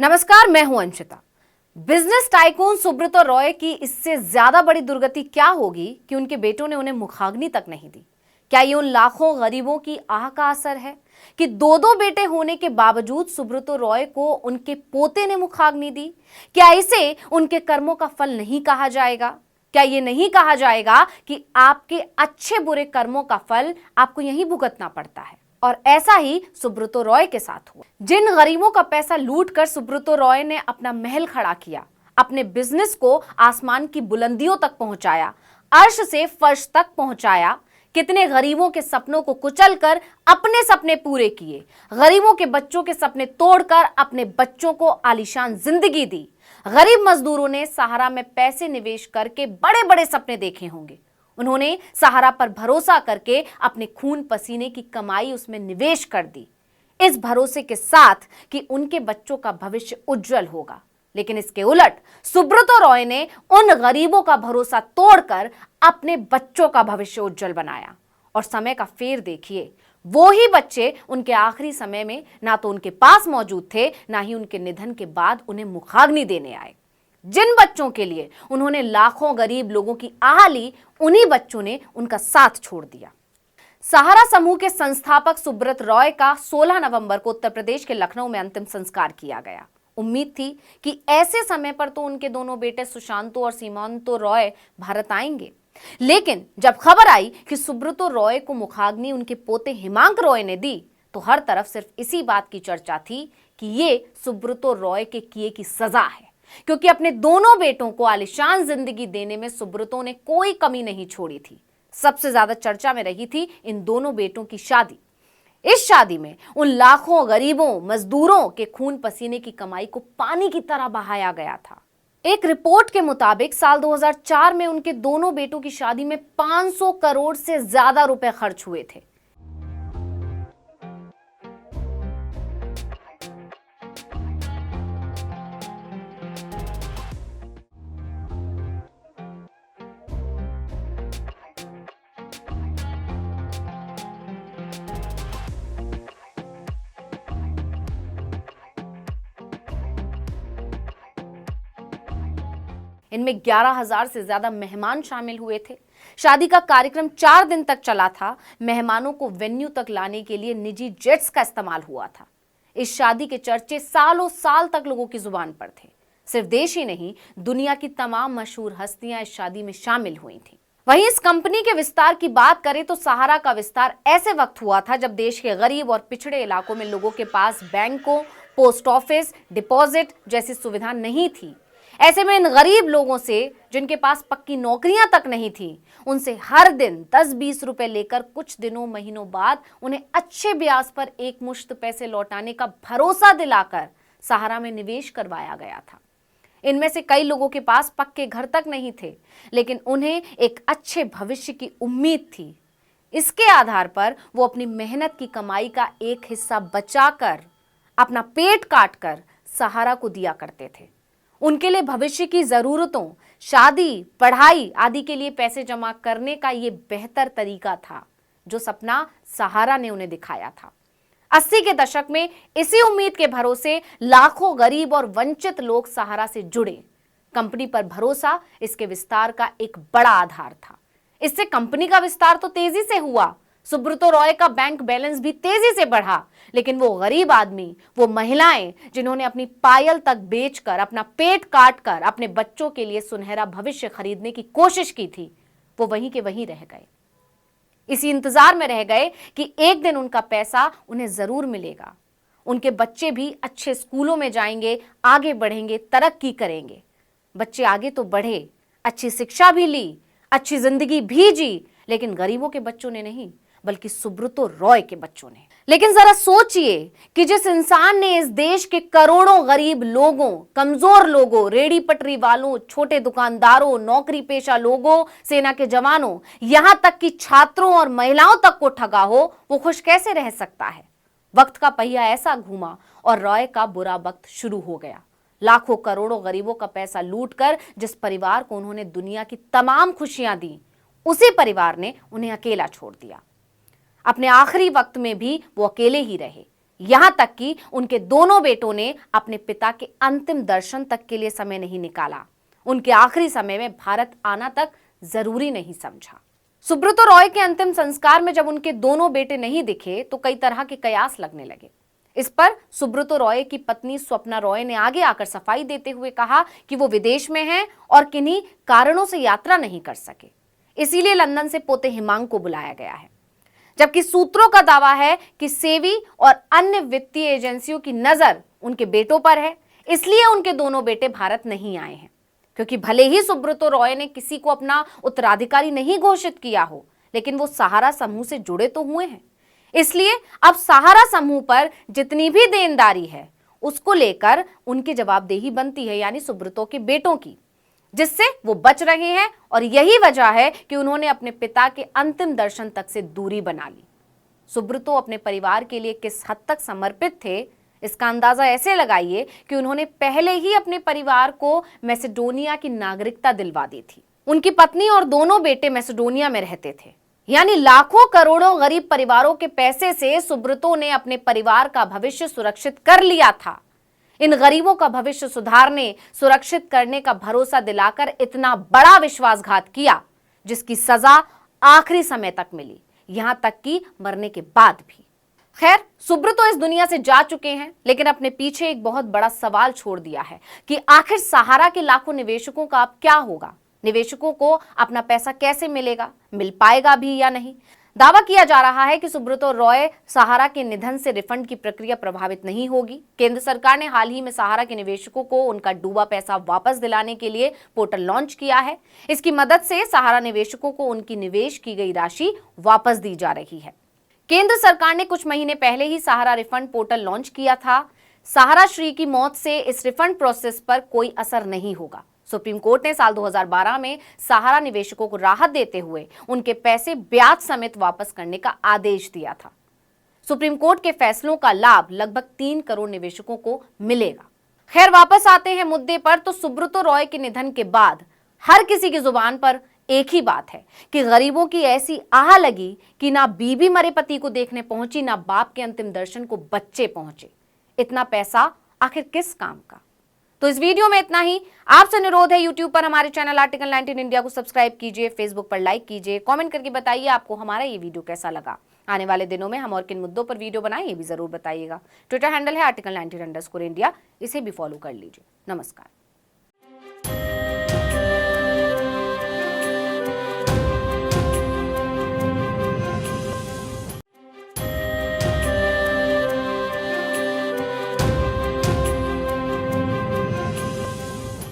नमस्कार, मैं हूं अंशिता। बिजनेस टाइकून सुब्रतो रॉय की इससे ज्यादा बड़ी दुर्गति क्या होगी कि उनके बेटों ने उन्हें मुखाग्नि तक नहीं दी। क्या ये उन लाखों गरीबों की आह का असर है कि दो दो बेटे होने के बावजूद सुब्रतो रॉय को उनके पोते ने मुखाग्नि दी? क्या इसे उनके कर्मों का फल नहीं कहा जाएगा? क्या ये नहीं कहा जाएगा कि आपके अच्छे बुरे कर्मों का फल आपको यहीं भुगतना पड़ता है? और ऐसा ही सुब्रतो रॉय के साथ हुआ। जिन गरीबों का पैसा लूटकर सुब्रतो रॉय ने अपना महल खड़ा किया, अपने बिजनेस को आसमान की बुलंदियों तक पहुंचाया, अर्श से फर्श तक पहुंचाया, कितने गरीबों के सपनों को कुचलकर अपने सपने पूरे किए, गरीबों के बच्चों के सपने तोड़कर अपने बच्चों को आलीशान जिंदगी दी। गरीब मजदूरों ने सहारा में पैसे निवेश करके बड़े बड़े सपने देखे होंगे। उन्होंने सहारा पर भरोसा करके अपने खून पसीने की कमाई उसमें निवेश कर दी, इस भरोसे के साथ कि उनके बच्चों का भविष्य उज्जवल होगा। लेकिन इसके उलट सुब्रतो रॉय ने उन गरीबों का भरोसा तोड़कर अपने बच्चों का भविष्य उज्जवल बनाया। और समय का फेर देखिए, वो ही बच्चे उनके आखिरी समय में ना तो उनके पास मौजूद थे, ना ही उनके निधन के बाद उन्हें मुखाग्नि देने आए। जिन बच्चों के लिए उन्होंने लाखों गरीब लोगों की आह ली, उन्हीं बच्चों ने उनका साथ छोड़ दिया। सहारा समूह के संस्थापक सुब्रत रॉय का 16 नवंबर को उत्तर प्रदेश के लखनऊ में अंतिम संस्कार किया गया। उम्मीद थी कि ऐसे समय पर तो उनके दोनों बेटे सुशांतो और सीमांतो रॉय भारत आएंगे, लेकिन जब खबर आई कि सुब्रतो रॉय को मुखाग्नि उनके पोते हिमांक रॉय ने दी, तो हर तरफ सिर्फ इसी बात की चर्चा थी कि ये सुब्रतो रॉय के किए की सजा है, क्योंकि अपने दोनों बेटों को आलीशान जिंदगी देने में सुब्रतो ने कोई कमी नहीं छोड़ी थी। सबसे ज्यादा चर्चा में रही थी इन दोनों बेटों की शादी। इस शादी में उन लाखों गरीबों मजदूरों के खून पसीने की कमाई को पानी की तरह बहाया गया था। एक रिपोर्ट के मुताबिक साल 2004 में उनके दोनों बेटों की शादी में 500 करोड़ से ज्यादा रुपए खर्च हुए थे। इनमें 11,000 से ज्यादा मेहमान शामिल हुए थे। शादी का कार्यक्रम 4 दिन तक चला था। मेहमानों को वेन्यू तक लाने के लिए निजी जेट्स का इस्तेमाल हुआ था। इस शादी के चर्चे सालों साल तक लोगों की जुबान पर थे। सिर्फ देश ही नहीं, दुनिया की तमाम मशहूर हस्तियां इस शादी में शामिल हुई थीं। वहीं इस कंपनी के विस्तार की बात करें तो सहारा का विस्तार ऐसे वक्त हुआ था जब देश के गरीब और पिछड़े इलाकों में लोगों के पास बैंकों, पोस्ट ऑफिस, डिपॉजिट जैसी सुविधा नहीं थी। ऐसे में इन गरीब लोगों से, जिनके पास पक्की नौकरियां तक नहीं थी, उनसे हर दिन 10-20 रुपए लेकर कुछ दिनों महीनों बाद उन्हें अच्छे ब्याज पर एक मुश्त पैसे लौटाने का भरोसा दिलाकर सहारा में निवेश करवाया गया था। इनमें से कई लोगों के पास पक्के घर तक नहीं थे, लेकिन उन्हें एक अच्छे भविष्य की उम्मीद थी। इसके आधार पर वो अपनी मेहनत की कमाई का एक हिस्सा बचाकर, अपना पेट काटकर सहारा को दिया करते थे। उनके लिए भविष्य की जरूरतों, शादी, पढ़ाई आदि के लिए पैसे जमा करने का ये बेहतर तरीका था, जो सपना सहारा ने उन्हें दिखाया था। 80 के दशक में इसी उम्मीद के भरोसे लाखों गरीब और वंचित लोग सहारा से जुड़े। कंपनी पर भरोसा इसके विस्तार का एक बड़ा आधार था। इससे कंपनी का विस्तार तो तेजी से हुआ, सुब्रतो रॉय का बैंक बैलेंस भी तेजी से बढ़ा, लेकिन वो गरीब आदमी, वो महिलाएं जिन्होंने अपनी पायल तक बेचकर, अपना पेट काटकर अपने बच्चों के लिए सुनहरा भविष्य खरीदने की कोशिश की थी, वो वहीं के वहीं रह गए। इसी इंतजार में रह गए कि एक दिन उनका पैसा उन्हें जरूर मिलेगा। उनके बच्चे भी अच्छे स्कूलों में जाएंगे, आगे बढ़ेंगे, तरक्की करेंगे। बच्चे आगे तो बढ़े, अच्छी शिक्षा भी ली, अच्छी जिंदगी भी जी, लेकिन गरीबों के बच्चों ने नहीं, बल्कि सुब्रतो रॉय के बच्चों ने। लेकिन जरा सोचिए कि जिस इंसान ने इस देश के करोड़ों गरीब लोगों, कमजोर लोगों, रेडी पटरी वालों, छोटे दुकानदारों, नौकरी पेशा लोगों, सेना के जवानों, यहां तक कि छात्रों और महिलाओं तक को ठगा हो, वो खुश कैसे रह सकता है? वक्त का पहिया ऐसा घूमा और रॉय का बुरा वक्त शुरू हो गया। लाखों करोड़ों गरीबों का पैसा लूटकर जिस परिवार को उन्होंने दुनिया की तमाम खुशियां दी, उसी परिवार ने उन्हें अकेला छोड़ दिया। अपने आखिरी वक्त में भी वो अकेले ही रहे। यहां तक कि उनके दोनों बेटों ने अपने पिता के अंतिम दर्शन तक के लिए समय नहीं निकाला। उनके आखिरी समय में भारत आना तक जरूरी नहीं समझा। सुब्रतो रॉय के अंतिम संस्कार में जब उनके दोनों बेटे नहीं दिखे तो कई तरह के कयास लगने लगे। इस पर सुब्रतो रॉय की पत्नी स्वप्ना रॉय ने आगे आकर सफाई देते हुए कहा कि वो विदेश में हैं और किन्हीं कारणों से यात्रा नहीं कर सके, इसीलिए लंदन से पोते हिमांग को बुलाया गया है। जबकि सूत्रों का दावा है कि सेबी और अन्य वित्तीय एजेंसियों की नजर उनके बेटों पर है, इसलिए उनके दोनों बेटे भारत नहीं आए हैं। क्योंकि भले ही सुब्रतो रॉय ने किसी को अपना उत्तराधिकारी नहीं घोषित किया हो, लेकिन वो सहारा समूह से जुड़े तो हुए हैं। इसलिए अब सहारा समूह पर जितनी भी देनदारी है उसको लेकर उनकी जवाबदेही बनती है, यानी सुब्रतो के बेटों की, जिससे वो बच रहे हैं। और यही वजह है कि उन्होंने अपने पिता के अंतिम दर्शन तक से दूरी बना ली। सुब्रतो अपने परिवार के लिए किस हद तक समर्पित थे, इसका अंदाजा ऐसे लगाइए कि उन्होंने पहले ही अपने परिवार को मैसेडोनिया की नागरिकता दिलवा दी थी। उनकी पत्नी और दोनों बेटे मैसेडोनिया में रहते थे, यानी लाखों करोड़ों गरीब परिवारों के पैसे से सुब्रतो ने अपने परिवार का भविष्य सुरक्षित कर लिया था। इन गरीबों का भविष्य सुधारने, सुरक्षित करने का भरोसा दिलाकर इतना बड़ा विश्वासघात किया, जिसकी सजा आखिरी समय तक मिली, यहां तक कि मरने के बाद भी। खैर, सुब्रतो इस दुनिया से जा चुके हैं, लेकिन अपने पीछे एक बहुत बड़ा सवाल छोड़ दिया है कि आखिर सहारा के लाखों निवेशकों का अब क्या होगा। निवेशकों को अपना पैसा कैसे मिलेगा, मिल पाएगा भी या नहीं। दावा किया जा रहा है कि सुब्रतो रॉय सहारा के निधन से रिफंड की प्रक्रिया प्रभावित नहीं होगी। केंद्र सरकार ने हाल ही में सहारा के निवेशकों को उनका डूबा पैसा वापस दिलाने के लिए पोर्टल लॉन्च किया है। इसकी मदद से सहारा निवेशकों को उनकी निवेश की गई राशि वापस दी जा रही है। केंद्र सरकार ने कुछ महीने पहले ही सहारा रिफंड पोर्टल लॉन्च किया था। सहारा श्री की मौत से इस रिफंड प्रोसेस पर कोई असर नहीं होगा। सुप्रीम कोर्ट ने साल 2012 में सहारा निवेशकों को राहत देते हुए उनके पैसे ब्याज समेत वापस करने का आदेश दिया था। सुप्रीम कोर्ट के फैसलों का लाभ लगभग 3 करोड़ निवेशकों को मिलेगा। खैर, वापस आते हैं मुद्दे पर, तो सुब्रतो रॉय के निधन के बाद हर किसी की जुबान पर एक ही बात है कि गरीबों की ऐसी आह लगी कि ना बीबी मरे पति को देखने पहुंची, ना बाप के अंतिम दर्शन को बच्चे पहुंचे। इतना पैसा आखिर किस काम का। तो इस वीडियो में इतना ही। आपसे अनुरोध है, YouTube पर हमारे चैनल आर्टिकल 19 इंडिया को सब्सक्राइब कीजिए, Facebook पर लाइक कीजिए, कमेंट करके बताइए आपको हमारा ये वीडियो कैसा लगा। आने वाले दिनों में हम और किन मुद्दों पर वीडियो बनाएं ये भी जरूर बताइएगा। ट्विटर हैंडल है article19_India, इसे भी फॉलो कर लीजिए। नमस्कार।